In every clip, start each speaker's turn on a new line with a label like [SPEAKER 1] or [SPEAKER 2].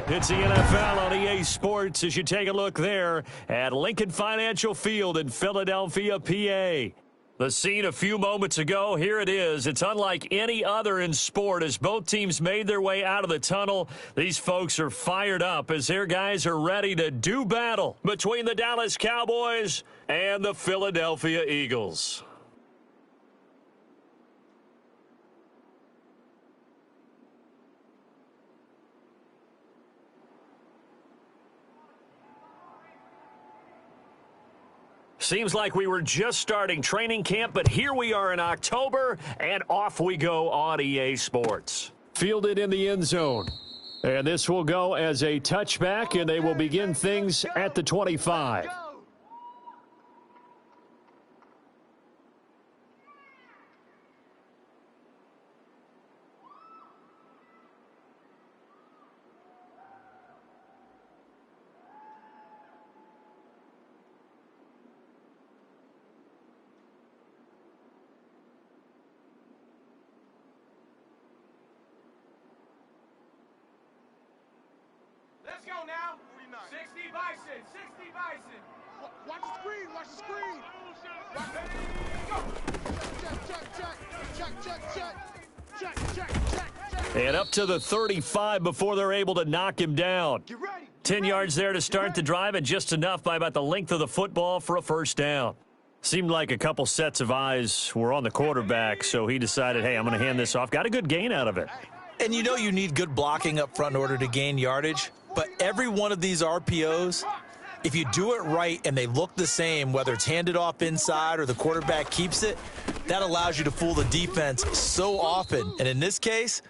[SPEAKER 1] It's the NFL on EA Sports as you take a look there at Lincoln Financial Field in Philadelphia, PA. The scene a few moments ago, here it is. It's unlike any other in sport as both teams made their way out of the tunnel. These folks are fired up as their guys are ready to do battle between the Dallas Cowboys and the Philadelphia Eagles. Seems like we were just starting training camp, but here we are in October, and off we go on EA Sports. Fielded in the end zone. And this will go as a touchback, and they will begin things at the 25.
[SPEAKER 2] Let's go now. 60 Bison. 60 Bison.
[SPEAKER 3] Watch the screen. Watch the screen.
[SPEAKER 2] Go.
[SPEAKER 1] Check. And up to the 35 before they're able to knock him down.
[SPEAKER 2] Get ready.
[SPEAKER 1] 10 yards there to start the drive, and just enough by about the length of the football for a first down. Seemed like a couple sets of eyes were on the quarterback, so he decided, hey, I'm going to hand this off. Got a good gain out of it.
[SPEAKER 4] And you know you need good blocking up front in order to gain yardage. But every one of these RPOs, if you do it right and they look the same, whether it's handed off inside or the quarterback keeps it, that allows you to fool the defense so often. And in this case,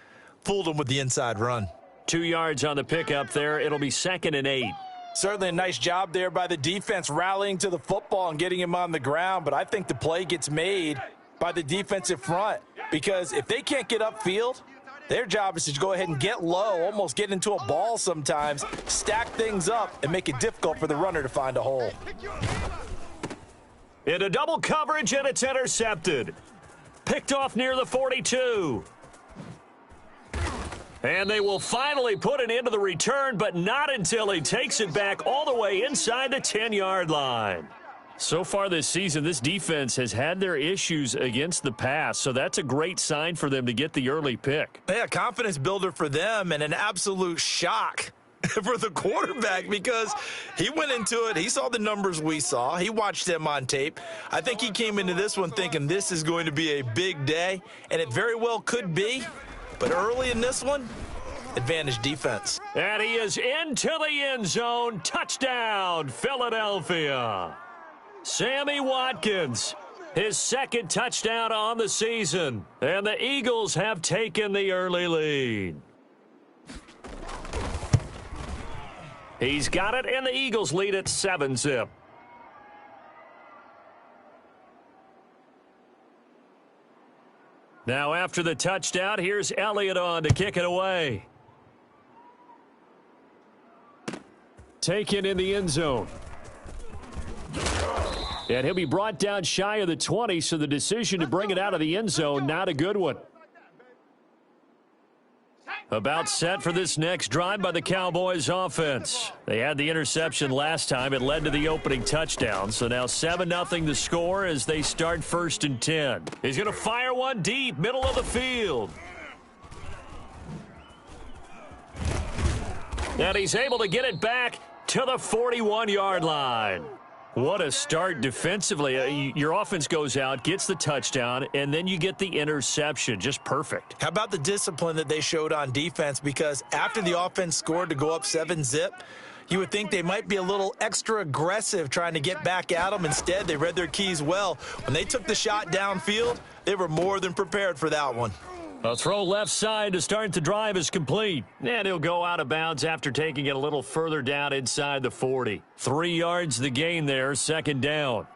[SPEAKER 4] fooled them with the inside run.
[SPEAKER 1] 2 yards on the pickup there. It'll be 2nd and 8.
[SPEAKER 4] Certainly a nice job there by the defense rallying to the football and getting him on the ground. But I think the play gets made by the defensive front because if they can't get upfield, their job is to go ahead and get low, almost get into a ball sometimes, stack things up, and make it difficult for the runner to find a hole.
[SPEAKER 1] Into double coverage, and it's intercepted. Picked off near the 42. And they will finally put it into the return, but not until he takes it back all the way inside the 10-yard line. So far this season, this defense has had their issues against the pass, so that's a great sign for them to get the early pick.
[SPEAKER 4] Yeah, confidence builder for them and an absolute shock for the quarterback because he went into it. He saw the numbers we saw. He watched them on tape. I think he came into this one thinking this is going to be a big day, and it very well could be. But early in this one, advantage defense.
[SPEAKER 1] And he is into the end zone. Touchdown, Philadelphia. Sammy Watkins, his second touchdown on the season. And the Eagles have taken the early lead. He's got it, and the Eagles lead at 7-zip. Now after the touchdown, here's Elliott on to kick it away. Taken in the end zone. And he'll be brought down shy of the 20, so the decision to bring it out of the end zone, not a good one. About set for this next drive by the Cowboys offense. They had the interception last time. It led to the opening touchdown. So now 7-0 the score as they start 1st and 10. He's going to fire one deep, middle of the field. And he's able to get it back to the 41-yard line. What a start defensively. Your offense goes out, gets the touchdown, and then you get the interception. Just perfect.
[SPEAKER 4] How about the discipline that they showed on defense? Because after the offense scored to go up 7-zip, you would think they might be a little extra aggressive trying to get back at them. Instead, they read their keys well. When they took the shot downfield, they were more than prepared for that one.
[SPEAKER 1] A throw left side to start the drive is complete. And he'll go out of bounds after taking it a little further down inside the 40. 3 yards the gain there, 2nd down.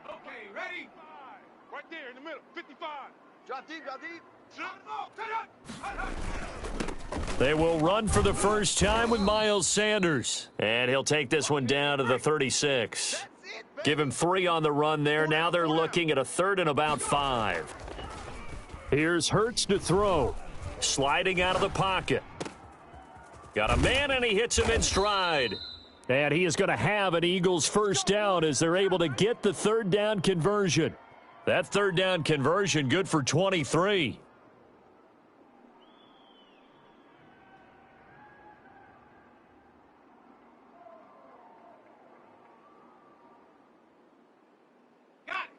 [SPEAKER 2] Okay, ready?
[SPEAKER 3] Right there in the middle. 55.
[SPEAKER 2] Drop deep, drop deep.
[SPEAKER 1] They will run for the first time with Miles Sanders. And he'll take this one down to the 36.
[SPEAKER 2] That's it, baby.
[SPEAKER 1] Give him 3 on the run there. Now they're looking at a 3rd and about 5. Here's Hurts to throw. Sliding out of the pocket. Got a man, and he hits him in stride. And he is going to have an Eagles first down as they're able to get the 3rd down conversion. That 3rd down conversion good for 23.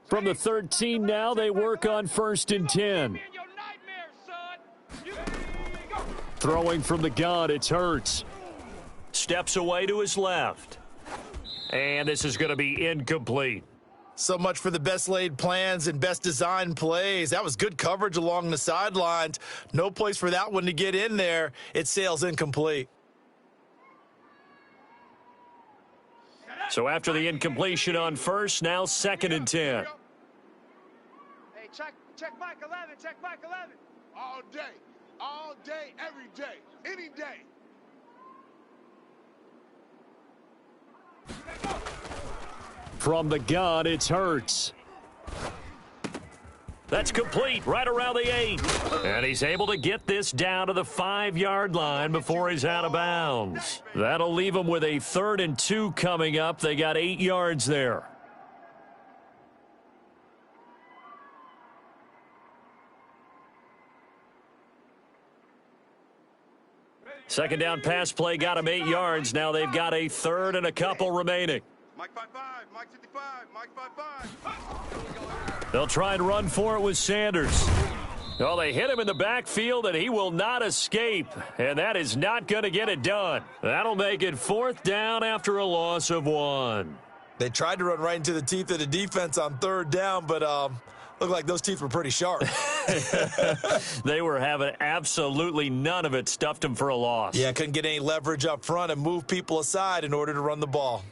[SPEAKER 1] From the 13 now, they work on 1st and 10. Throwing from the gun, it's Hurts. Steps away to his left. And this is going to be incomplete.
[SPEAKER 4] So much for the best laid plans and best designed plays. That was good coverage along the sidelines. No place for that one to get in there. It sails incomplete.
[SPEAKER 1] So after the incompletion on 1st, now 2nd and 10.
[SPEAKER 2] Hey, check Mike 11, check Mike 11.
[SPEAKER 3] All day, every day, any day.
[SPEAKER 1] From the gun, it's Hurts. That's complete right around the 8. And he's able to get this down to the 5-yard line before he's out of bounds. That'll leave him with a 3rd and 2 coming up. They got 8 yards there. Second down pass play got him 8 yards. Now they've got a 3rd and a couple remaining.
[SPEAKER 3] Mike 5-5, Mike 55, Mike 5-5.
[SPEAKER 1] They'll try and run for it with Sanders. Well, they hit him in the backfield, and he will not escape. And that is not going to get it done. That'll make it 4th down after a loss of 1.
[SPEAKER 4] They tried to run right into the teeth of the defense on 3rd down, but looked like those teeth were pretty sharp.
[SPEAKER 1] They were having absolutely none of it. Stuffed him for a loss.
[SPEAKER 4] Yeah, couldn't get any leverage up front and move people aside in order to run the ball.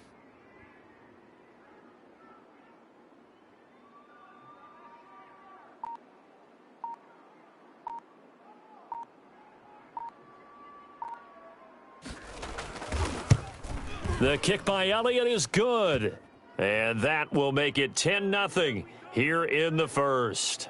[SPEAKER 1] The kick by Elliott is good. And that will make it 10-0 here in the 1st.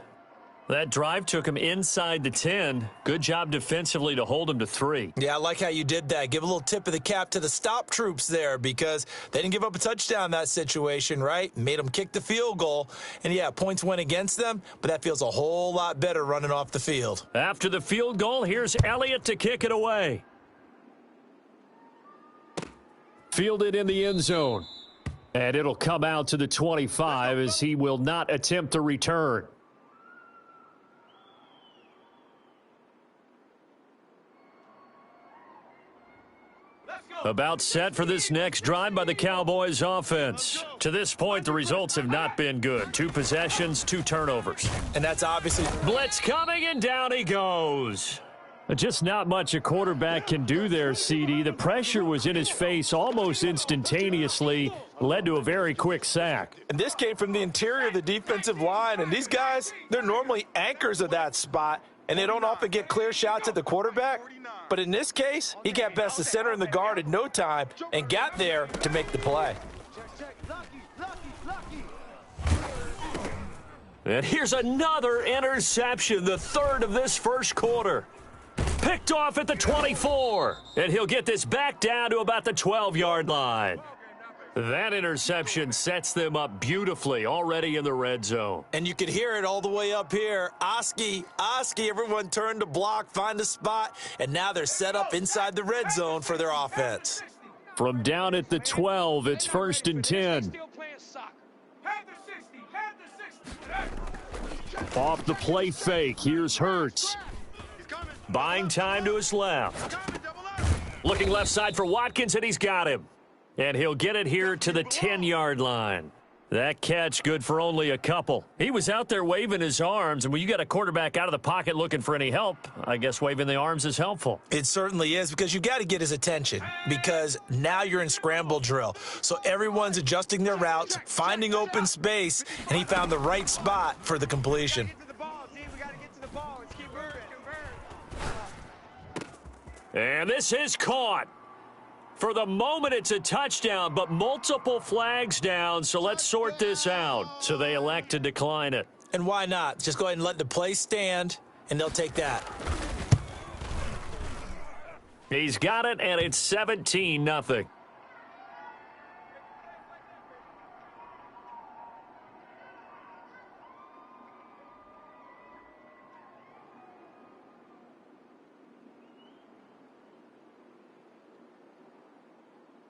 [SPEAKER 1] That drive took him inside the 10. Good job defensively to hold him to 3.
[SPEAKER 4] Yeah, I like how you did that. Give a little tip of the cap to the stop troops there because they didn't give up a touchdown in that situation, right? Made them kick the field goal. And, yeah, points went against them, but that feels a whole lot better running off the field.
[SPEAKER 1] After the field goal, here's Elliott to kick it away. Fielded in the end zone. And it'll come out to the 25 as he will not attempt a return. About set for this next drive by the Cowboys offense. To this point, the results have not been good. 2 possessions, 2 turnovers.
[SPEAKER 4] And that's obviously
[SPEAKER 1] blitz coming, and down he goes. Just not much a quarterback can do there, CD. The pressure was in his face almost instantaneously, led to a very quick sack.
[SPEAKER 4] And this came from the interior of the defensive line, and these guys, they're normally anchors of that spot, and they don't often get clear shots at the quarterback. But in this case, he got past the center and the guard in no time and got there to make the play.
[SPEAKER 1] And here's another interception, the 3rd of this 1st quarter. Picked off at the 24, and he'll get this back down to about the 12-yard line. That interception sets them up beautifully already in the red zone.
[SPEAKER 4] And you could hear it all the way up here. Oski, everyone turned to block, find a spot, and now they're set up inside the red zone for their offense.
[SPEAKER 1] From down at the 12, it's 1st and 10. Off the play fake, here's Hurts. Buying time to his left. Looking left side for Watkins, and he's got him. And he'll get it here to the 10-yard line. That catch good for only a couple. He was out there waving his arms, and when you got a quarterback out of the pocket looking for any help, I guess waving the arms is helpful.
[SPEAKER 4] It certainly is, because you got to get his attention, because now you're in scramble drill. So everyone's adjusting their routes, finding open space, and he found the right spot for the completion. And
[SPEAKER 1] this is caught. For the moment, it's a touchdown, but multiple flags down, so let's sort this out. So they elect to decline it.
[SPEAKER 4] And why not? Just go ahead and let the play stand, and they'll take that.
[SPEAKER 1] He's got it, and it's 17-0.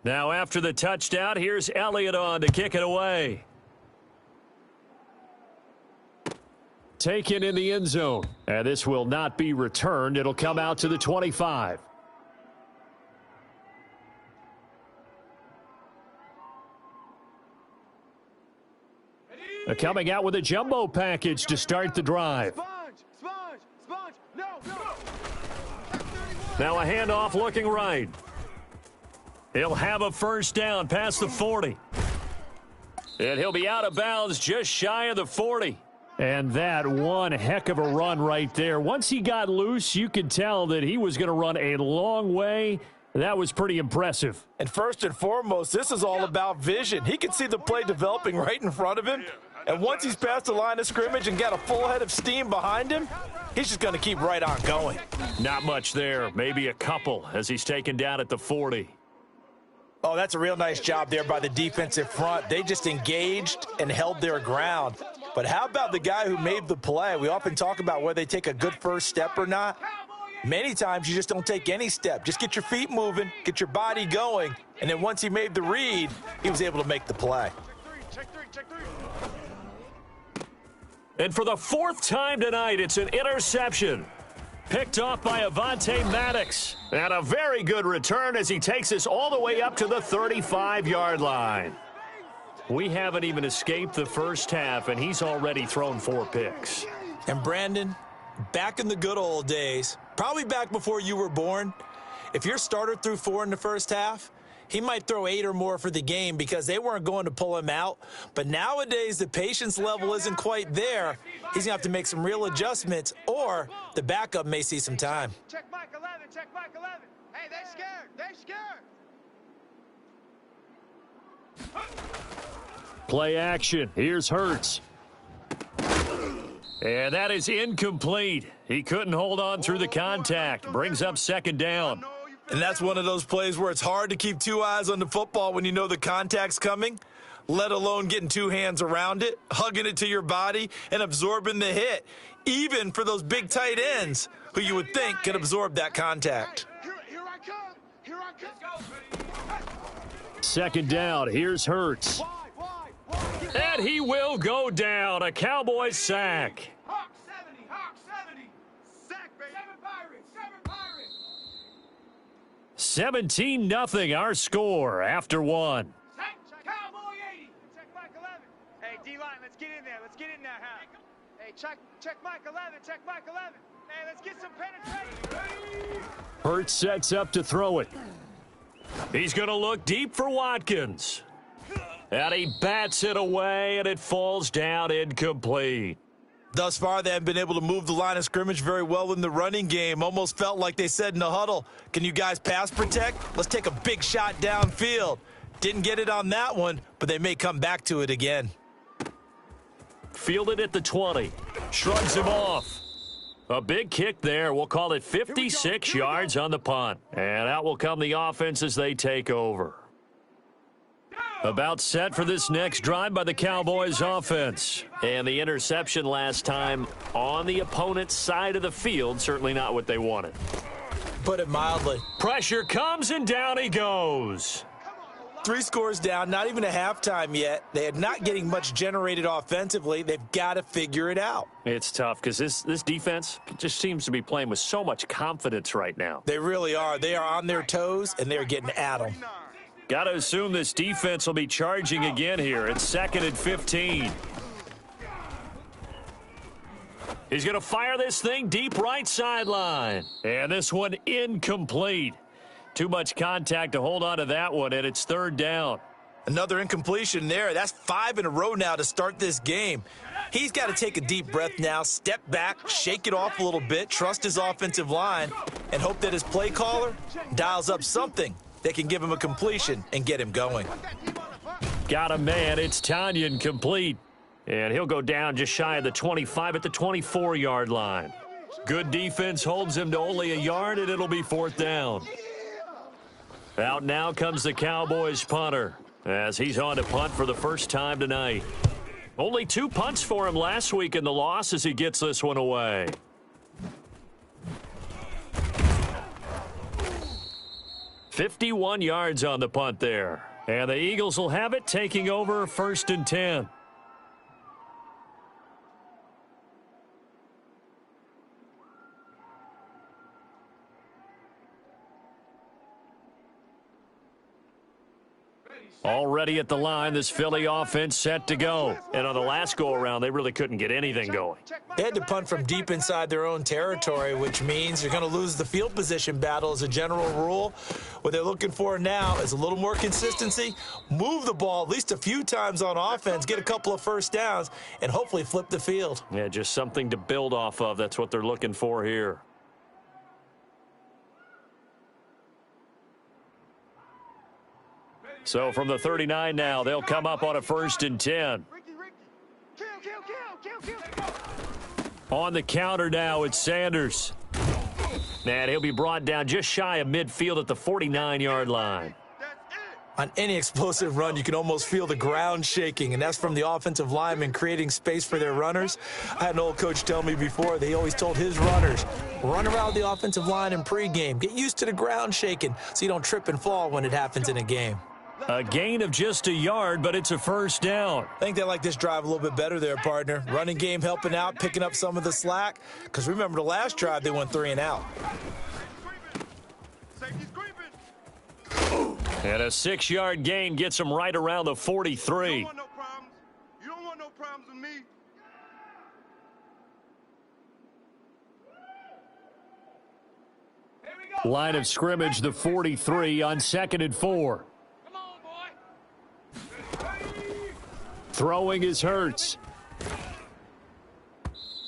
[SPEAKER 1] Now, after the touchdown, here's Elliott on to kick it away. Taken in the end zone. And this will not be returned. It'll come out to the 25. They're coming out with a jumbo package to start the drive. Now a handoff looking right. He'll have a first down past the 40. And he'll be out of bounds just shy of the 40. And that one heck of a run right there. Once he got loose, you could tell that he was going to run a long way. That was pretty impressive.
[SPEAKER 4] And first and foremost, this is all about vision. He could see the play developing right in front of him. And once he's past the line of scrimmage and got a full head of steam behind him, he's just going to keep right on going.
[SPEAKER 1] Not much there. Maybe a couple as he's taken down at the 40.
[SPEAKER 4] Oh, that's a real nice job there by the defensive front. They just engaged and held their ground. But how about the guy who made the play? We often talk about whether they take a good first step or not. Many times you just don't take any step. Just get your feet moving, get your body going, and then once he made the read, he was able to make the play.
[SPEAKER 3] Check three.
[SPEAKER 1] And for the fourth time tonight, it's an interception. Picked off by Avonte Maddox. And a very good return as he takes us all the way up to the 35-yard line. We haven't even escaped the first half, and he's already thrown 4 picks.
[SPEAKER 4] And Brandon, back in the good old days, probably back before you were born, if your starter threw 4 in the first half, he might throw 8 or more for the game because they weren't going to pull him out. But nowadays, the patience level isn't quite there. He's going to have to make some real adjustments, or the backup may see some time.
[SPEAKER 2] Check Mike 11, check Mike 11. Hey, they scared.
[SPEAKER 1] Play action. Here's Hurts. And that is incomplete. He couldn't hold on through the contact. Brings up second down.
[SPEAKER 4] And that's one of those plays where it's hard to keep 2 eyes on the football when you know the contact's coming, let alone getting 2 hands around it, hugging it to your body, and absorbing the hit, even for those big tight ends who you would think can absorb that contact.
[SPEAKER 3] Here I come.
[SPEAKER 1] Second down. Here's Hurts. And he will go down. A Cowboys sack.
[SPEAKER 2] Hawk 70. Sack, baby. 7 Pirates.
[SPEAKER 1] 17-0 our score after 1.
[SPEAKER 2] Sack, Cowboy 80. Check Mike 11. Hey, D-line, let's get in there. Hey, check Mike 11. Hey, let's get some penetration.
[SPEAKER 1] Hurts sets up to throw it. He's going to look deep for Watkins. And he bats it away, and it falls down incomplete.
[SPEAKER 4] Thus far, they haven't been able to move the line of scrimmage very well in the running game. Almost felt like they said in the huddle, can you guys pass protect? Let's take a big shot downfield. Didn't get it on that one, but they may come back to it again.
[SPEAKER 1] Fielded at the 20. Shrugs him off. A big kick there. We'll call it 56 yards on the punt. And out will come the offense as they take over. About set for this next drive by the Cowboys offense. And the interception last time on the opponent's side of the field, certainly not what they wanted.
[SPEAKER 4] Put it mildly.
[SPEAKER 1] Pressure comes and down he goes.
[SPEAKER 4] 3 scores down, not even a halftime yet. They are not getting much generated offensively. They've got to figure it out.
[SPEAKER 1] It's tough because this defense just seems to be playing with so much confidence right now.
[SPEAKER 4] They really are. They are on their toes, and they're getting at them.
[SPEAKER 1] Got to assume this defense will be charging again here. It's 2nd and 15. He's going to fire this thing deep right sideline. And this one incomplete. Too much contact to hold on to that one, and it's 3rd down.
[SPEAKER 4] Another incompletion there. That's 5 in a row now to start this game. He's got to take a deep breath now, step back, shake it off a little bit, trust his offensive line, and hope that his play caller dials up something they can give him a completion and get him going.
[SPEAKER 1] Got a man. It's Tanyan complete. And he'll go down just shy of the 25 at the 24-yard line. Good defense holds him to only a yard, and it'll be 4th down. Out now comes the Cowboys punter as he's on to punt for the first time tonight. Only 2 punts for him last week in the loss as he gets this one away. "51 yards on the punt there. And the Eagles will have it, taking over 1st and 10. Already at the line, this Philly offense set to go. And on the last go-around, they really couldn't get anything going.
[SPEAKER 4] They had to punt from deep inside their own territory, which means you're going to lose the field position battle as a general rule. What they're looking for now is a little more consistency, move the ball at least a few times on offense, get a couple of first downs, and hopefully flip the field.
[SPEAKER 1] Yeah, just something to build off of. That's what they're looking for here. So from the 39 now, they'll come up on a 1st and 10. On the counter now, it's Sanders. And he'll be brought down just shy of midfield at the 49-yard line.
[SPEAKER 4] On any explosive run, you can almost feel the ground shaking, and that's from the offensive linemen creating space for their runners. I had an old coach tell me before, they always told his runners, run around the offensive line in pregame. Get used to the ground shaking so you don't trip and fall when it happens in a game.
[SPEAKER 1] A gain of just a yard, but it's a 1st down.
[SPEAKER 4] I think they like this drive a little bit better there, partner. Running game helping out, picking up some of the slack. Because remember the last drive, they went 3 and out.
[SPEAKER 1] And a 6-yard gain gets them right around the 43.
[SPEAKER 3] You don't want no problems with me.
[SPEAKER 1] Line of scrimmage, the 43 on 2nd and 4. Throwing is Hurts.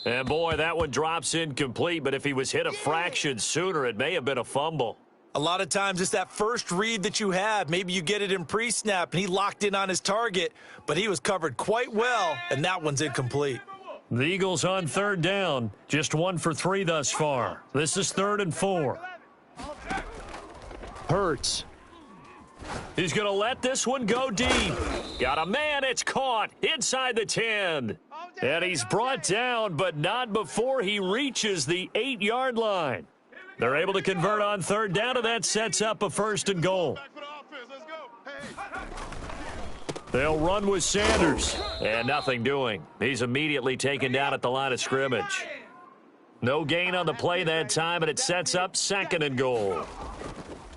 [SPEAKER 1] And boy, that one drops incomplete, but if he was hit a fraction sooner, it may have been a fumble.
[SPEAKER 4] A lot of times it's that first read that you have. Maybe you get it in pre-snap, and he locked in on his target, but he was covered quite well, and that one's incomplete.
[SPEAKER 1] The Eagles on 3rd down, just 1 for 3 thus far. This is 3rd and 4. Hurts. He's going to let this one go deep. Got a man, it's caught inside the 10. And he's brought down, but not before he reaches the 8-yard line. They're able to convert on 3rd down, and that sets up a 1st and goal. They'll run with Sanders, and nothing doing. He's immediately taken down at the line of scrimmage. No gain on the play that time, and it sets up 2nd and goal.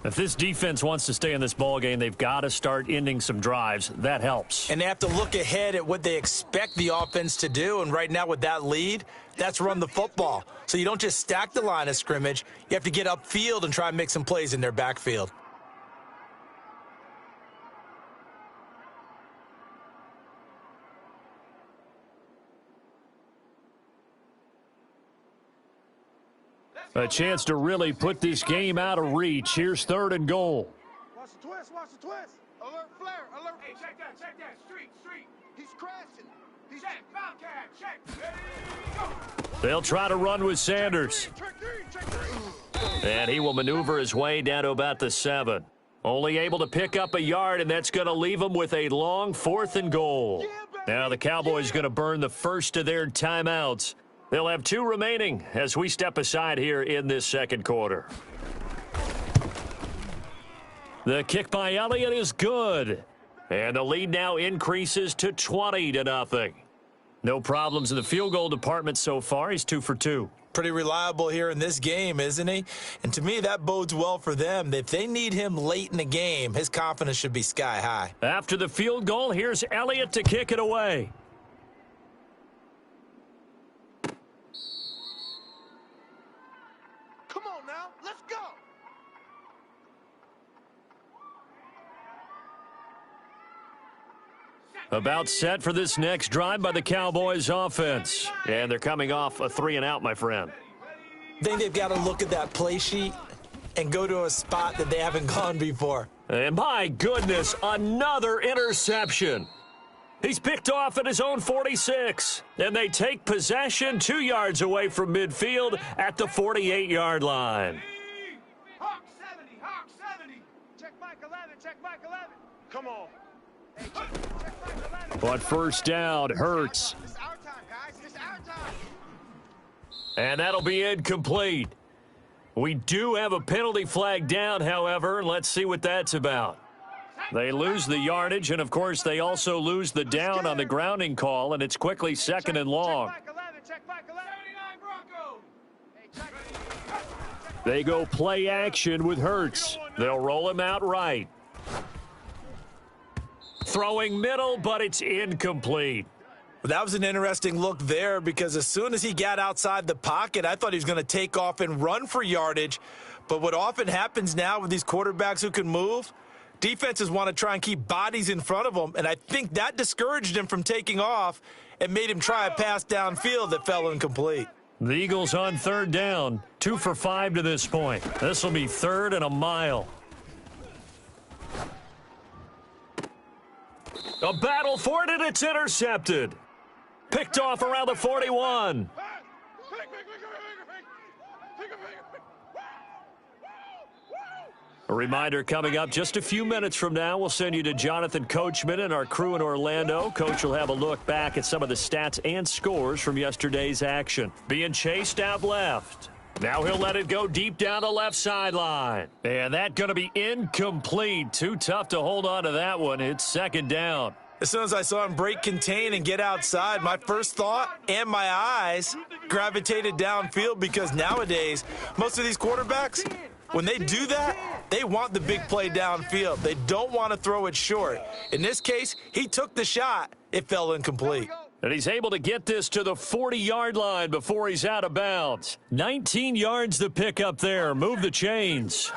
[SPEAKER 1] If this defense wants to stay in this ballgame, they've got to start ending some drives. That helps.
[SPEAKER 4] And they have to look ahead at what they expect the offense to do. And right now with that lead, that's run the football. So you don't just stack the line of scrimmage. You have to get upfield and try and make some plays in their backfield.
[SPEAKER 1] A chance to really put this game out of reach. Here's 3rd and goal.
[SPEAKER 3] Watch the twist, watch the twist. Alert flare, alert. Hey, check that, street. He's crashing. He's check, Bobcat, check. There you go.
[SPEAKER 1] They'll try to run with Sanders.
[SPEAKER 3] Check three.
[SPEAKER 1] And he will maneuver his way down to about the 7. Only able to pick up a yard, and that's going to leave him with a long 4th and goal. Now the Cowboys going to burn the first of their timeouts. They'll have 2 remaining as we step aside here in this 2nd quarter. The kick by Elliott is good. And the lead now increases to 20-0. No problems in the field goal department so far. He's 2 for 2.
[SPEAKER 4] Pretty reliable here in this game, isn't he? And to me, that bodes well for them. If they need him late in the game, his confidence should be sky high.
[SPEAKER 1] After the field goal, here's Elliott to kick it away.
[SPEAKER 3] Come on now, let's go.
[SPEAKER 1] About set for this next drive by the Cowboys offense. And they're coming off a 3-and-out, my friend.
[SPEAKER 4] I think they've got to look at that play sheet and go to a spot that they haven't gone before.
[SPEAKER 1] And my goodness, another interception. He's picked off at his own 46, and they take possession 2 yards away from midfield at the 48-yard line.
[SPEAKER 3] Hawk 70, Hawk 70.
[SPEAKER 2] Check Mike 11, check Mike 11.
[SPEAKER 3] Come on.
[SPEAKER 2] Hey, check Mike 11.
[SPEAKER 1] But first down, Hurts.
[SPEAKER 2] This is our time, guys. This is our time.
[SPEAKER 1] And that'll be incomplete. We do have a penalty flag down, however, and let's see what that's about. They lose the yardage, and, of course, they also lose the down on the grounding call, and it's quickly second and long.
[SPEAKER 2] Check Mike 11, check Mike 11.
[SPEAKER 3] 79 Broncos.
[SPEAKER 2] Hey, check.
[SPEAKER 1] They go play action with Hurts. They'll roll him out right. Throwing middle, but it's incomplete.
[SPEAKER 4] That was an interesting look there because as soon as he got outside the pocket, I thought he was going to take off and run for yardage. But what often happens now with these quarterbacks who can move, defenses want to try and keep bodies in front of them, and I think that discouraged him from taking off and made him try a pass downfield that fell incomplete.
[SPEAKER 1] The Eagles on third down, 2 for 5 to this point. This will be 3rd and a mile. A battle for it, and it's intercepted. Picked off around the 41. A reminder coming up just a few minutes from now, we'll send you to Jonathan Coachman and our crew in Orlando. Coach will have a look back at some of the stats and scores from yesterday's action. Being chased out left. Now he'll let it go deep down the left sideline. And that's going to be incomplete. Too tough to hold on to that one. It's second down.
[SPEAKER 4] As soon as I saw him break contain and get outside, my first thought and my eyes gravitated downfield because nowadays, most of these quarterbacks, when they do that, they want the big play downfield. They don't want to throw it short. In this case, he took the shot. It fell incomplete.
[SPEAKER 1] And he's able to get this to the 40-yard line before he's out of bounds. 19 yards to pick up there. Move the chains.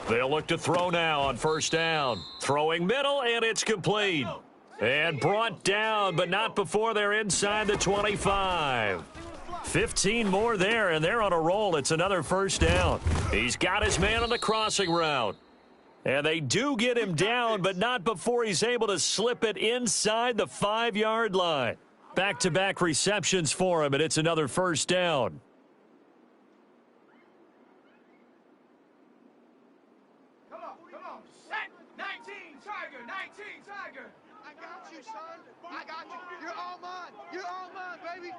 [SPEAKER 1] They'll look to throw now on first down. Throwing middle, and it's complete. And brought down, but not before they're inside the 25. 15 more there, and they're on a roll. It's another first down. He's got his man on the crossing route. And they do get him down, but not before he's able to slip it inside the 5-yard line. Back-to-back receptions for him, and it's another first down.
[SPEAKER 3] Come on. Set. 19, Tiger. 19, Tiger.
[SPEAKER 2] I got you, son. I got you. You're all mine. You're all mine, baby.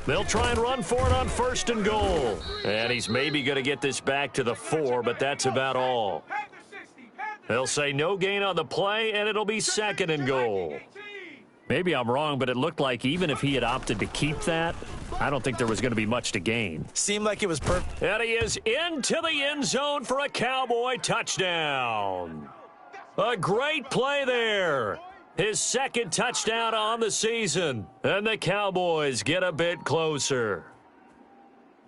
[SPEAKER 1] They'll try and run for it on first and goal. And he's maybe going to get this back to the 4, but that's about all. They'll say no gain on the play, and it'll be second and goal. Maybe I'm wrong, but it looked like even if he had opted to keep that, I don't think there was going to be much to gain.
[SPEAKER 4] Seemed like it was perfect.
[SPEAKER 1] And he is into the end zone for a Cowboy touchdown. A great play there. His second touchdown on the season. And the Cowboys get a bit closer.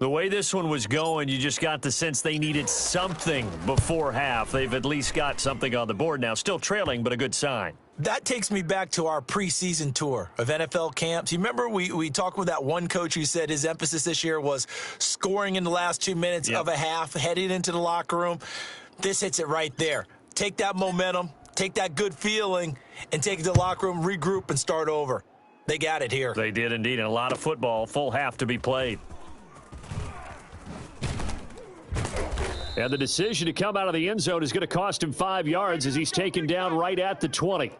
[SPEAKER 1] The way this one was going, you just got the sense they needed something before half. They've at least got something on the board now. Still trailing, but a good sign.
[SPEAKER 4] That takes me back to our preseason tour of NFL camps. You remember we talked with that one coach who said his emphasis this year was scoring in the last 2 minutes of a half, heading into the locker room. This hits it right there. Take that momentum, take that good feeling, and take it to the locker room, regroup, and start over. They got it here.
[SPEAKER 1] They did indeed, and a lot of football, full half to be played. And the decision to come out of the end zone is going to cost him 5 yards as he's taken down right at the 20.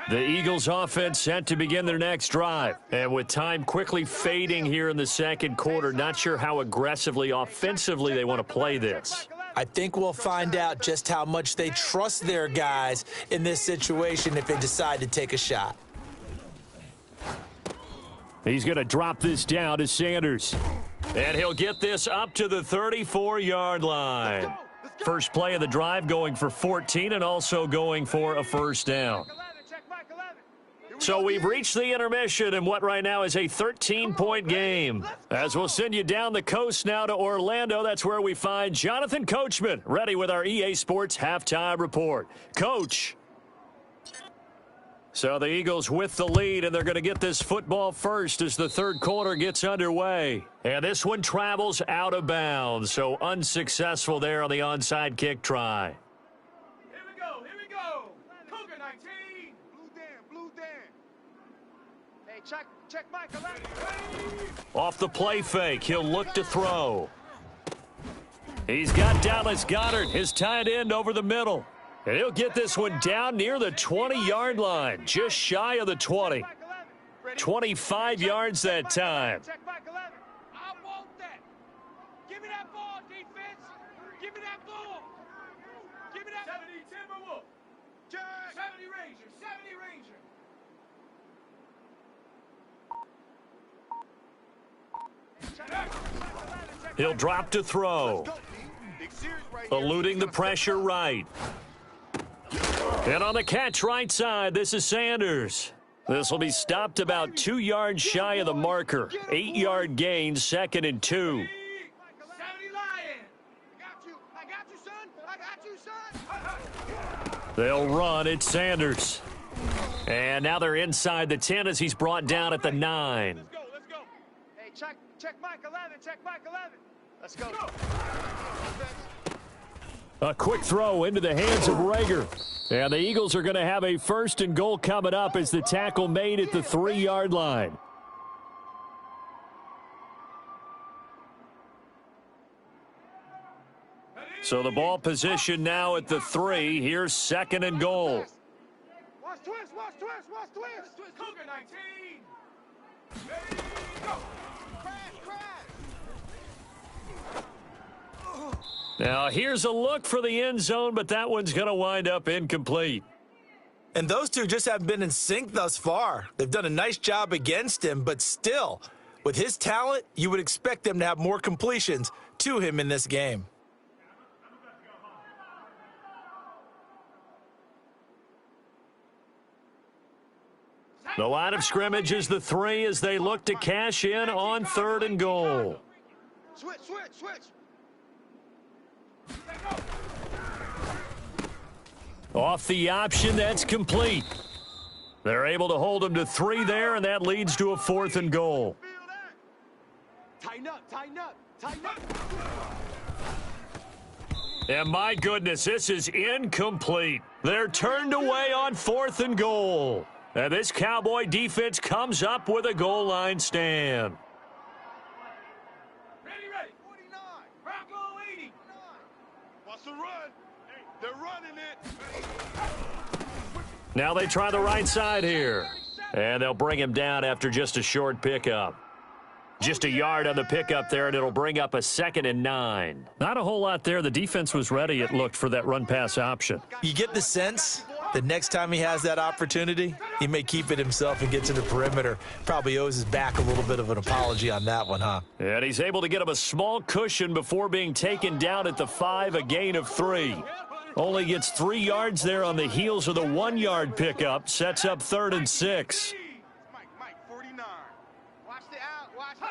[SPEAKER 1] The Eagles offense set to begin their next drive. And with time quickly fading here in the second quarter, not sure how aggressively offensively they want to play this.
[SPEAKER 4] I think we'll find out just how much they trust their guys in this situation if they decide to take a shot.
[SPEAKER 1] He's going to drop this down to Sanders. And he'll get this up to the 34-yard line. First play of the drive going for 14 and also going for a first down. So we've reached the intermission in what right now is a 13-point game. As we'll send you down the coast now to Orlando, that's where we find Jonathan Coachman, ready with our EA Sports Halftime Report. Coach. So the Eagles with the lead, and they're going to get this football first as the third quarter gets underway. And this one travels out of bounds, so unsuccessful there on the onside kick try.
[SPEAKER 3] Here we go. Cougar 19. Blue Dan.
[SPEAKER 2] Hey, check Mike 11.
[SPEAKER 1] Off the play fake, he'll look to throw. He's got Dallas Goedert, his tight end, over the middle. And he'll get this one down near the 20-yard line, just shy of the 20. 25 yards that time.
[SPEAKER 2] Check Mike 11. I want that. Give me that ball, defense. Give me that ball. Give me that.
[SPEAKER 3] 70 Timberwolf. 70 Ranger. 70 Ranger.
[SPEAKER 1] He'll drop to throw. Eluding the pressure right. And on the catch right side, this is Sanders. This will be stopped about 2 yards shy of the marker. 8-yard gain, 2nd and 2.
[SPEAKER 3] 70 Lion. I got you, son.
[SPEAKER 1] They'll run. It's Sanders. And now they're inside the 10 as he's brought down at the 9.
[SPEAKER 2] Let's go. Hey, check Mike 11. Check Mike 11. Let's go.
[SPEAKER 1] A quick throw into the hands of Rager. And the Eagles are going to have a 1st and goal coming up as the tackle made at the 3-yard line. So the ball position now at the 3. Here's 2nd and goal.
[SPEAKER 2] Watch twist.
[SPEAKER 3] Cougar 19. Ready, go. Crash.
[SPEAKER 1] Now here's a look for the end zone, but that one's going to wind up incomplete.
[SPEAKER 4] And those two just haven't been in sync thus far. They've done a nice job against him, but still, with his talent, you would expect them to have more completions to him in this game.
[SPEAKER 1] The line of scrimmage is the 3 as they look to cash in on 3rd and goal.
[SPEAKER 3] Switch.
[SPEAKER 1] Off the option, that's complete. They're able to hold him to 3 there, and that leads to a 4th and goal.
[SPEAKER 2] Tighten up.
[SPEAKER 1] And my goodness, this is incomplete. They're turned away on 4th and goal. And this Cowboy defense comes up with a goal line stand.
[SPEAKER 3] Ready. 49. Bronco 80. What's the run? They're running it.
[SPEAKER 1] Now they try the right side here. And they'll bring him down after just a short pickup. Just a yard on the pickup there, and it'll bring up a 2nd and 9. Not a whole lot there. The defense was ready, it looked, for that run-pass option.
[SPEAKER 4] You get the sense the next time he has that opportunity, he may keep it himself and get to the perimeter. Probably owes his back a little bit of an apology on that one, huh?
[SPEAKER 1] And he's able to get him a small cushion before being taken down at the 5, a gain of 3. Only gets 3 yards there on the heels of the 1-yard pickup. Sets up 3rd and 6.
[SPEAKER 3] Mike, 49.
[SPEAKER 2] Watch the out. Watch it.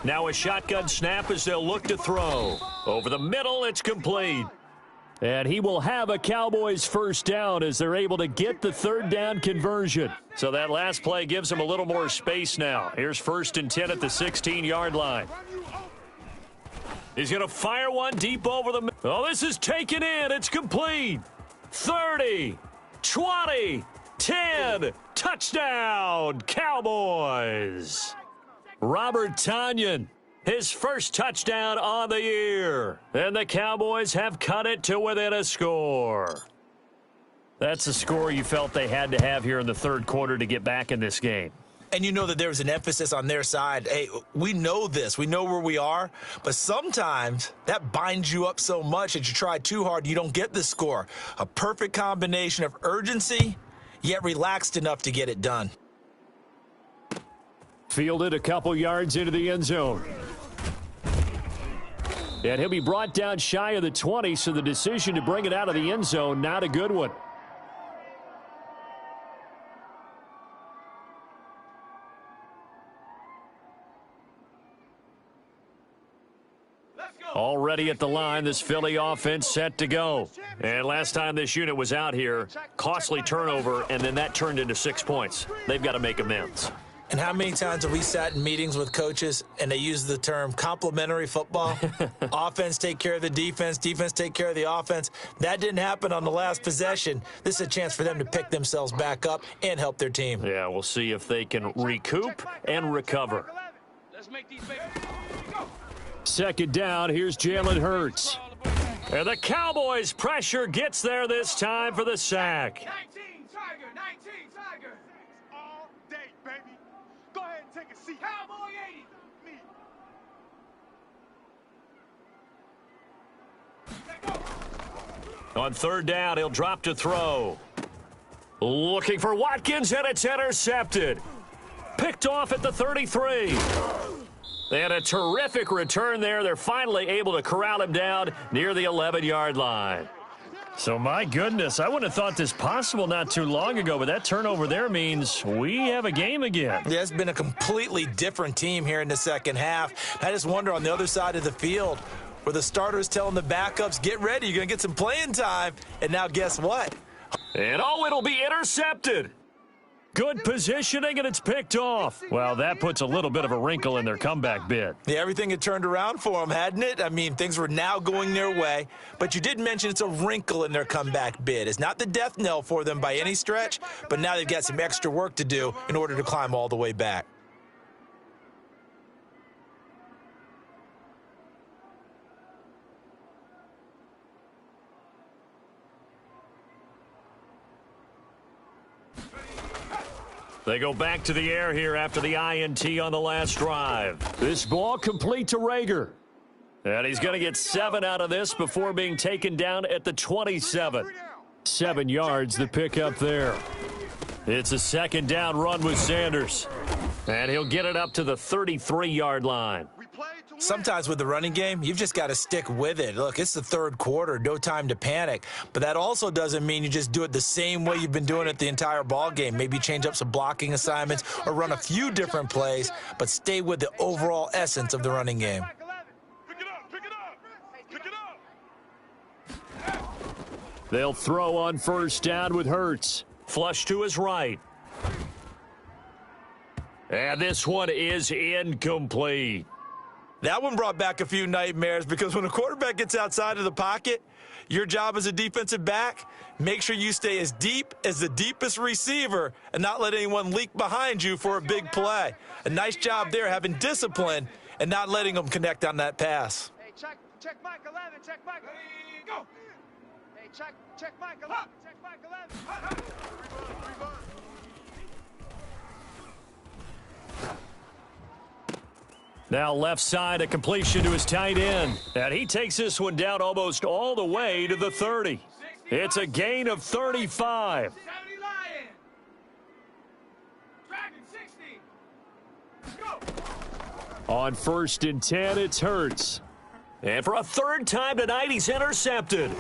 [SPEAKER 1] Now a shotgun snap as they'll look to throw. Over the middle, it's complete. And he will have a Cowboys 1st down as they're able to get the 3rd down conversion. So that last play gives them a little more space now. Here's 1st and 10 at the 16-yard line. He's going to fire one deep over the middle. Oh, this is taken in. It's complete. 30, 20, 10. Touchdown, Cowboys. Robert Tonyan, his 1st touchdown on the year. And the Cowboys have cut it to within a score. That's the score you felt they had to have here in the 3rd quarter to get back in this game.
[SPEAKER 4] And you know that there was an emphasis on their side. Hey, we know this. We know where we are. But sometimes that binds you up so much that you try too hard, you don't get the score. A perfect combination of urgency, yet relaxed enough to get it done.
[SPEAKER 1] Fielded a couple yards into the end zone. And he'll be brought down shy of the 20, so the decision to bring it out of the end zone, not a good one. Already at the line, this Philly offense set to go. And last time this unit was out here, costly turnover, and then that turned into 6 points. They've got to make amends.
[SPEAKER 4] And how many times have we sat in meetings with coaches and they use the term complementary football? Offense take care of the defense, defense take care of the offense. That didn't happen on the last possession. This is a chance for them to pick themselves back up and help their team.
[SPEAKER 1] Yeah, we'll see if they can recoup and recover.
[SPEAKER 2] Let's make these babies go.
[SPEAKER 1] Second down, here's Jalen Hurts. And the Cowboys' pressure gets there this time for the sack.
[SPEAKER 2] 19 Tiger, 19 Tiger.
[SPEAKER 3] All day, baby. Go ahead and take a seat.
[SPEAKER 2] Cowboy 80.
[SPEAKER 3] Me.
[SPEAKER 1] On third down, he'll drop to throw. Looking for Watkins, and it's intercepted. Picked off at the 33. They had a terrific return there. They're finally able to corral him down near the 11-yard line. So, my goodness, I wouldn't have thought this possible not too long ago, but that turnover there means we have a game again.
[SPEAKER 4] Yeah, it's been a completely different team here in the second half. I just wonder on the other side of the field where the starters telling the backups, get ready, you're going to get some playing time. And now guess what?
[SPEAKER 1] And, oh, it'll be intercepted. Good positioning, and it's picked off. Well, that puts a little bit of a wrinkle in their comeback bid.
[SPEAKER 4] Yeah, everything had turned around for them, hadn't it? I mean, things were now going their way. But you did mention it's a wrinkle in their comeback bid. It's not the death knell for them by any stretch, but now they've got some extra work to do in order to climb all the way back.
[SPEAKER 1] They go back to the air here after the INT on the last drive. This ball complete to Rager. And he's going to get 7 out of this before being taken down at the 27. 7 yards the pickup there. It's a second down run with Sanders. And he'll get it up to the 33-yard line.
[SPEAKER 4] Sometimes with the running game, you've just got to stick with it. Look, it's the third quarter, no time to panic. But that also doesn't mean you just do it the same way you've been doing it the entire ball game. Maybe change up some blocking assignments or run a few different plays, but stay with the overall essence of the running game.
[SPEAKER 3] Pick it up, pick it up, pick it up.
[SPEAKER 1] They'll throw on first down with Hurts. Flush to his right. And this one is incomplete.
[SPEAKER 4] That one brought back a few nightmares because when a quarterback gets outside of the pocket, your job as a defensive back, make sure you stay as deep as the deepest receiver and not let anyone leak behind you for a big play. A nice job there having discipline and not letting them connect on that pass.
[SPEAKER 2] Hey, check Mike 11, check Mike. Ready, go. Hey, check Mike 11, check Mike 11.
[SPEAKER 1] Now left side, a completion to his tight end. And he takes this one down almost all the way to the 30. It's a gain of 35.
[SPEAKER 2] 70 Lion. Dragon 60. Go.
[SPEAKER 1] On first and 10, it's Hurts. And for a third time tonight, he's intercepted.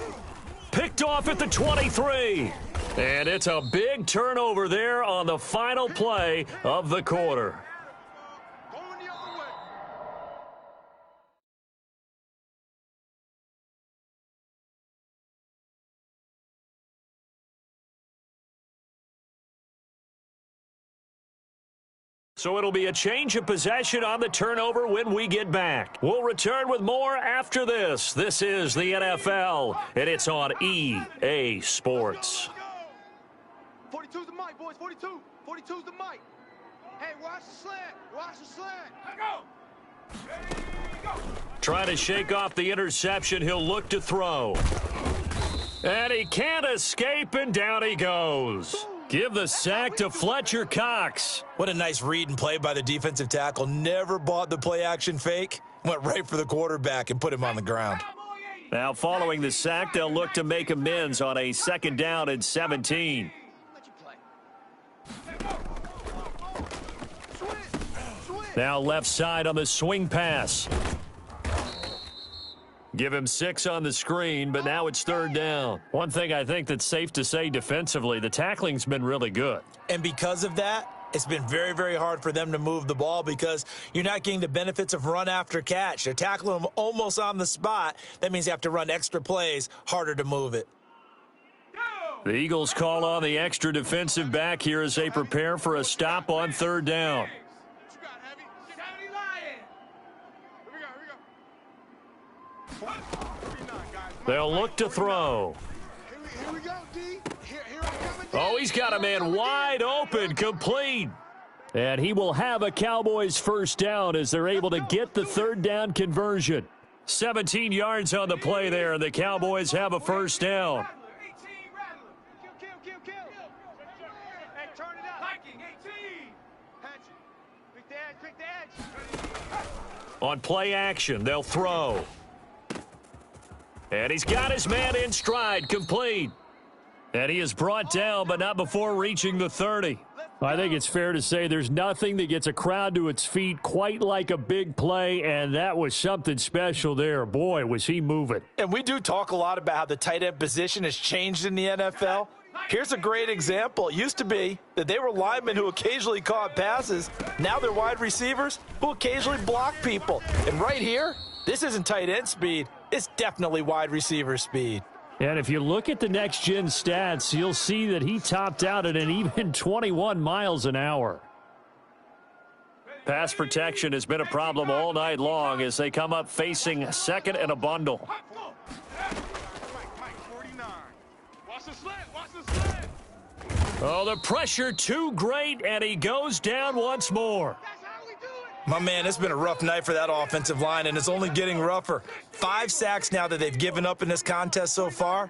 [SPEAKER 1] Picked off at the 23. And it's a big turnover there on the final play of the quarter. So it'll be a change of possession on the turnover when we get back. We'll return with more after this. This is the NFL, and it's on EA Sports.
[SPEAKER 3] 42's the mic, boys. 42. 42's the mic. Hey, watch the slant. Watch the slant.
[SPEAKER 2] Let go. Ready, go.
[SPEAKER 1] Trying to shake off the interception. He'll look to throw. And he can't escape, and down he goes. Give the sack to Fletcher Cox.
[SPEAKER 4] What a nice read and play by the defensive tackle. Never bought the play-action fake. Went right for the quarterback and put him on the ground.
[SPEAKER 1] Now, following the sack, they'll look to make amends on a second down and 17. Now left side on the swing pass. Give him 6 on the screen, but now it's third down. One thing I think that's safe to say defensively, the tackling's been really good.
[SPEAKER 4] And because of that, it's been very, very hard for them to move the ball because you're not getting the benefits of run after catch. They're tackling them almost on the spot. That means you have to run extra plays, harder to move it.
[SPEAKER 1] The Eagles call on the extra defensive back here as they prepare for a stop on third down. They'll look to throw.
[SPEAKER 3] Here we go, D. Here I come.
[SPEAKER 1] Oh, he's got a man wide open, complete. And he will have a Cowboys first down as they're able to get the third down conversion. 17 yards on the play there, and the Cowboys have a first down.
[SPEAKER 2] Kill. Hey, turn it up. Viking, 18. Pick the edge.
[SPEAKER 1] On play action, they'll throw. And he's got his man in stride, complete. And he is brought down, but not before reaching the 30. I think it's fair to say there's nothing that gets a crowd to its feet quite like a big play, and that was something special there. Boy, was he moving.
[SPEAKER 4] And we do talk a lot about how the tight end position has changed in the NFL. Here's a great example. It used to be that they were linemen who occasionally caught passes. Now they're wide receivers who occasionally block people. And right here, this isn't tight end speed. It's definitely wide receiver speed.
[SPEAKER 1] And if you look at the next-gen stats, you'll see that he topped out at an even 21 miles an hour. Pass protection has been a problem all night long as they come up facing second and a bundle. Oh, the pressure too great, and he goes down once more.
[SPEAKER 4] My man, it's been a rough night for that offensive line, and it's only getting rougher. 5 sacks now that they've given up in this contest so far.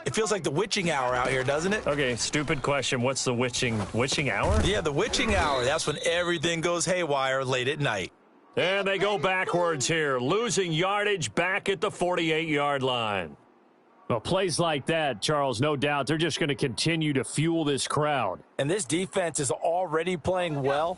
[SPEAKER 4] It feels like the witching hour out here, doesn't it?
[SPEAKER 1] Okay, stupid question. What's the witching hour?
[SPEAKER 4] Yeah, the witching hour. That's when everything goes haywire late at night.
[SPEAKER 1] And they go backwards here, losing yardage back at the 48-yard line. Well, plays like that, Charles, no doubt, they're just going to continue to fuel this crowd.
[SPEAKER 4] And this defense is already playing well,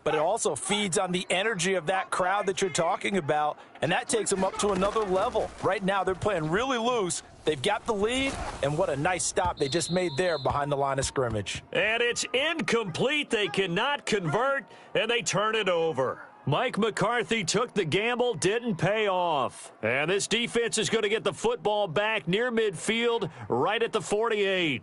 [SPEAKER 4] but it also feeds on the energy of that crowd that you're talking about, and that takes them up to another level. Right now, they're playing really loose. They've got the lead, and what a nice stop they just made there behind the line of scrimmage.
[SPEAKER 1] And it's incomplete. They cannot convert, and they turn it over. Mike McCarthy took the gamble, didn't pay off. And this defense is going to get the football back near midfield, right at the 48.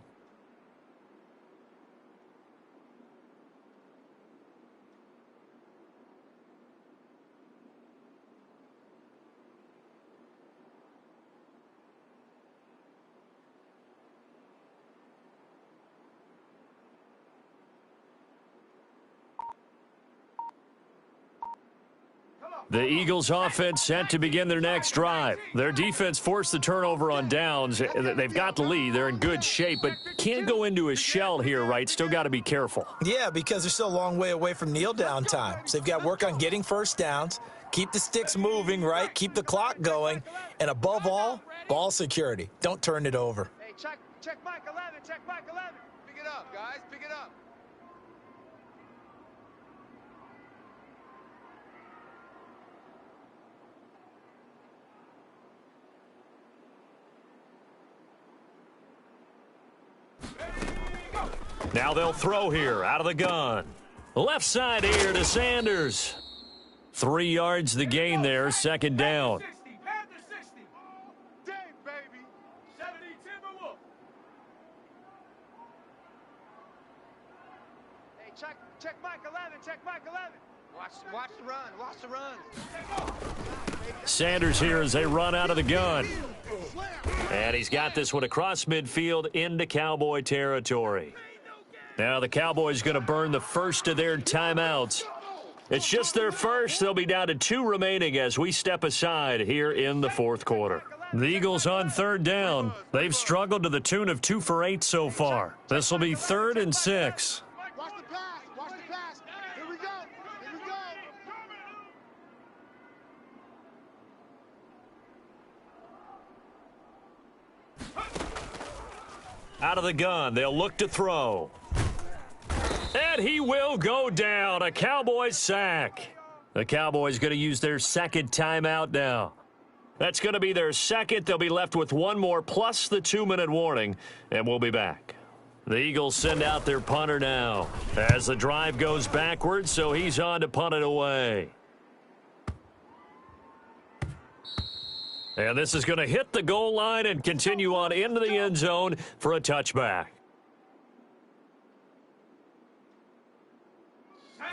[SPEAKER 1] The Eagles offense set to begin their next drive. Their defense forced the turnover on downs. They've got the lead. They're in good shape, but can't go into a shell here, right? Still got to be careful.
[SPEAKER 4] Yeah, because they're still a long way away from kneel down time. So they've got to work on getting first downs, keep the sticks moving, right? Keep the clock going, and above all, ball security. Don't turn it over.
[SPEAKER 2] Hey, check Mike 11, check Mike 11. Pick it up, guys, pick it up.
[SPEAKER 1] Now they'll throw here out of the gun. Left side here to Sanders. 3 yards the gain there, second down.
[SPEAKER 2] Hey, check Mike 11, check Mike 11. Watch the run.
[SPEAKER 1] Sanders here as they run out of the gun. And he's got this one across midfield into Cowboy territory. Now the Cowboys going to burn the first of their timeouts. It's just their first. They'll be down to 2 remaining as we step aside here in the fourth quarter. The Eagles on third down. They've struggled to the tune of 2 for 8 so far. This will be 3rd and 6.
[SPEAKER 3] Watch the pass. Here we go.
[SPEAKER 1] Out of the gun, they'll look to throw. And he will go down. A Cowboys sack. The Cowboys going to use their second timeout now. That's going to be their second. They'll be left with 1 more plus the 2-minute warning, and we'll be back. The Eagles send out their punter now as the drive goes backwards, so he's on to punt it away. And this is going to hit the goal line and continue on into the end zone for a touchback.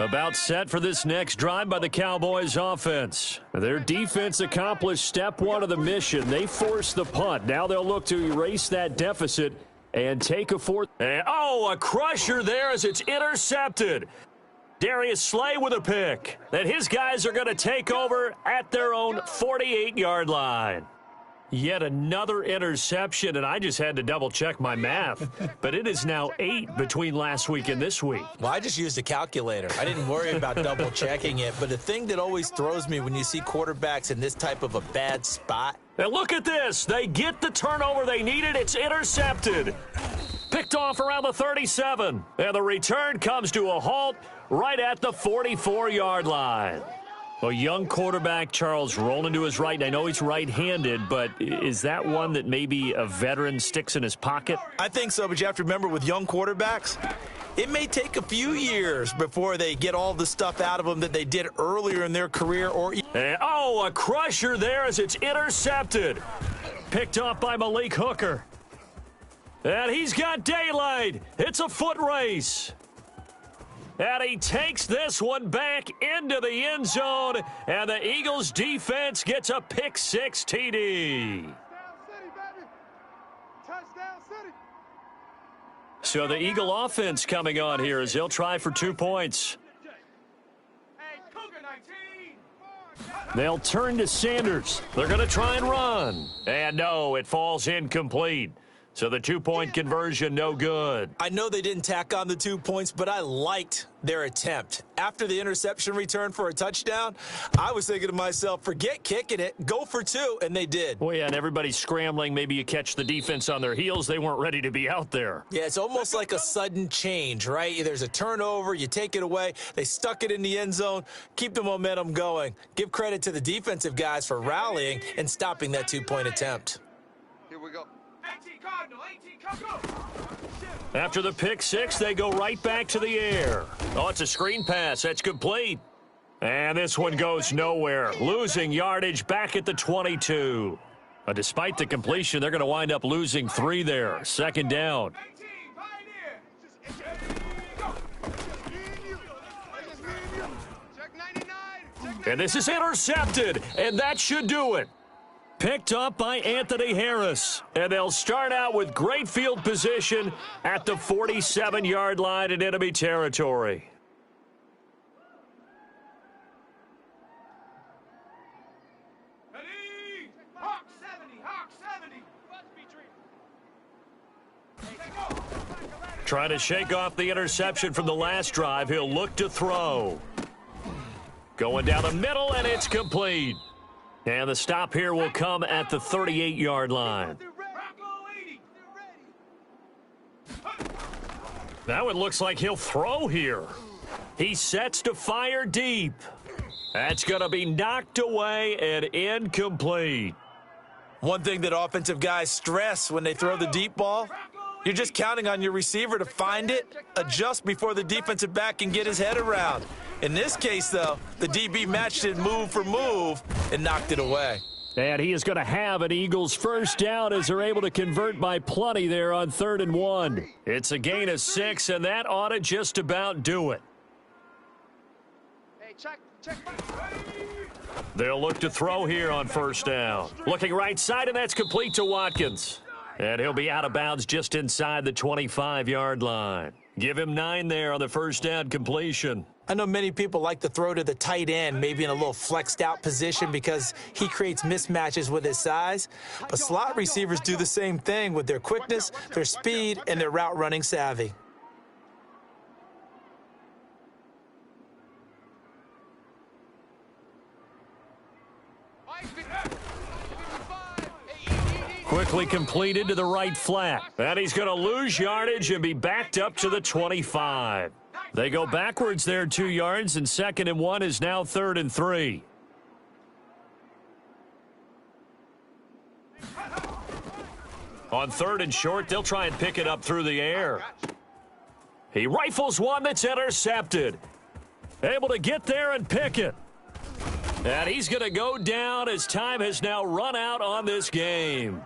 [SPEAKER 1] About set for this next drive by the Cowboys offense. Their defense accomplished step one of the mission. They forced the punt. Now they'll look to erase that deficit and take a fourth. And, a crusher there as it's intercepted. Darius Slay with a pick. And his guys are going to take over at their own 48-yard line. Yet another interception, and I just had to double-check my math. But it is now 8 between last week and this week.
[SPEAKER 4] Well, I just used a calculator. I didn't worry about double-checking it. But the thing that always throws me when you see quarterbacks in this type of a bad spot.
[SPEAKER 1] And look at this. They get the turnover they needed. It's intercepted. Picked off around the 37. And the return comes to a halt right at the 44-yard line. A young quarterback, Charles, rolling to his right. I know he's right-handed, but is that one that maybe a veteran sticks in his pocket?
[SPEAKER 4] I think so, but you have to remember with young quarterbacks, it may take a few years before they get all the stuff out of them that they did earlier in their career.
[SPEAKER 1] And, a crusher there as it's intercepted. Picked off by Malik Hooker. And he's got daylight. It's a foot race. And he takes this one back into the end zone, and the Eagles defense gets a pick-6 TD. So the Eagle offense coming on here as they'll try for 2 points. They'll turn to Sanders. They're going to try and run. And no, it falls incomplete. So the 2-point conversion, no good.
[SPEAKER 4] I know they didn't tack on the 2 points, but I liked their attempt. After the interception return for a touchdown, I was thinking to myself, forget kicking it, go for 2, and they did.
[SPEAKER 1] Well, yeah, and everybody's scrambling. Maybe you catch the defense on their heels. They weren't ready to be out there.
[SPEAKER 4] Yeah, it's almost like a sudden change, right? There's a turnover, you take it away, they stuck it in the end zone, keep the momentum going. Give credit to the defensive guys for rallying and stopping that 2-point attempt.
[SPEAKER 3] Here we go.
[SPEAKER 1] After the pick-6, they go right back to the air. Oh, it's a screen pass. That's complete. And this one goes nowhere. Losing yardage back at the 22. But despite the completion, they're going to wind up losing 3 there. 2nd down. And this is intercepted, and that should do it. Picked up by Anthony Harris. And they'll start out with great field position at the 47-yard line in enemy territory. Trying to shake off the interception from the last drive. He'll look to throw. Going down the middle, and it's complete. And the stop here will come at the 38-yard line. Now it looks like he'll throw here. He sets to fire deep. That's going to be knocked away and incomplete.
[SPEAKER 4] One thing that offensive guys stress when they throw the deep ball, you're just counting on your receiver to find it, adjust before the defensive back can get his head around. In this case, though, the DB matched it move for move and knocked it away.
[SPEAKER 1] And he is going to have an Eagles first down as they're able to convert by plenty there on 3rd and 1. It's a gain of 6, and that ought to just about do it.
[SPEAKER 2] Hey, check.
[SPEAKER 1] They'll look to throw here on 1st down. Looking right side, and that's complete to Watkins. And he'll be out of bounds just inside the 25-yard line. Give him 9 there on the 1st down completion.
[SPEAKER 4] I know many people like to throw to the tight end, maybe in a little flexed out position because he creates mismatches with his size. But slot receivers do the same thing with their quickness, their speed, and their route running savvy.
[SPEAKER 1] Quickly completed to the right flat. And he's going to lose yardage and be backed up to the 25. They go backwards there 2 yards, and 2nd and 1 is now 3rd and 3. On 3rd and short, they'll try and pick it up through the air. He rifles one that's intercepted. Able to get there and pick it. And he's going to go down as time has now run out on this game.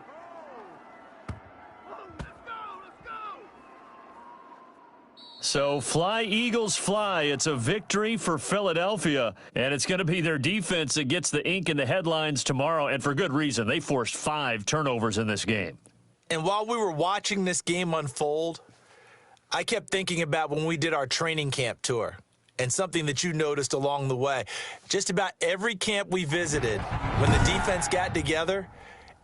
[SPEAKER 1] So fly, Eagles, fly. It's a victory for Philadelphia, and it's going to be their defense that gets the ink in the headlines tomorrow, and for good reason. They forced 5 turnovers in this game.
[SPEAKER 4] And while we were watching this game unfold, I kept thinking about when we did our training camp tour and something that you noticed along the way. Just about every camp we visited, when the defense got together,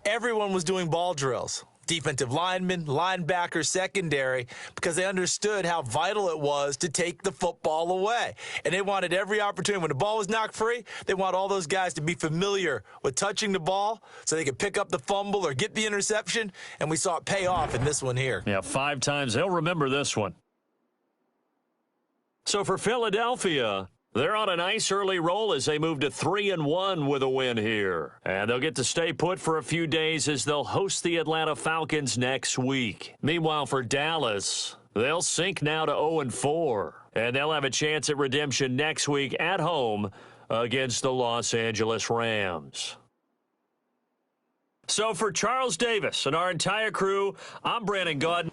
[SPEAKER 4] everyone was doing ball drills. Defensive linemen, linebackers, secondary, because they understood how vital it was to take the football away. And they wanted every opportunity. When the ball was knocked free, they want all those guys to be familiar with touching the ball so they could pick up the fumble or get the interception, and we saw it pay off in this one here.
[SPEAKER 1] Yeah, 5 times. They'll remember this one. So for Philadelphia, they're on a nice early roll as they move to 3-1 with a win here. And they'll get to stay put for a few days as they'll host the Atlanta Falcons next week. Meanwhile, for Dallas, they'll sink now to 0-4. And they'll have a chance at redemption next week at home against the Los Angeles Rams. So for Charles Davis and our entire crew, I'm Brandon Gaudin.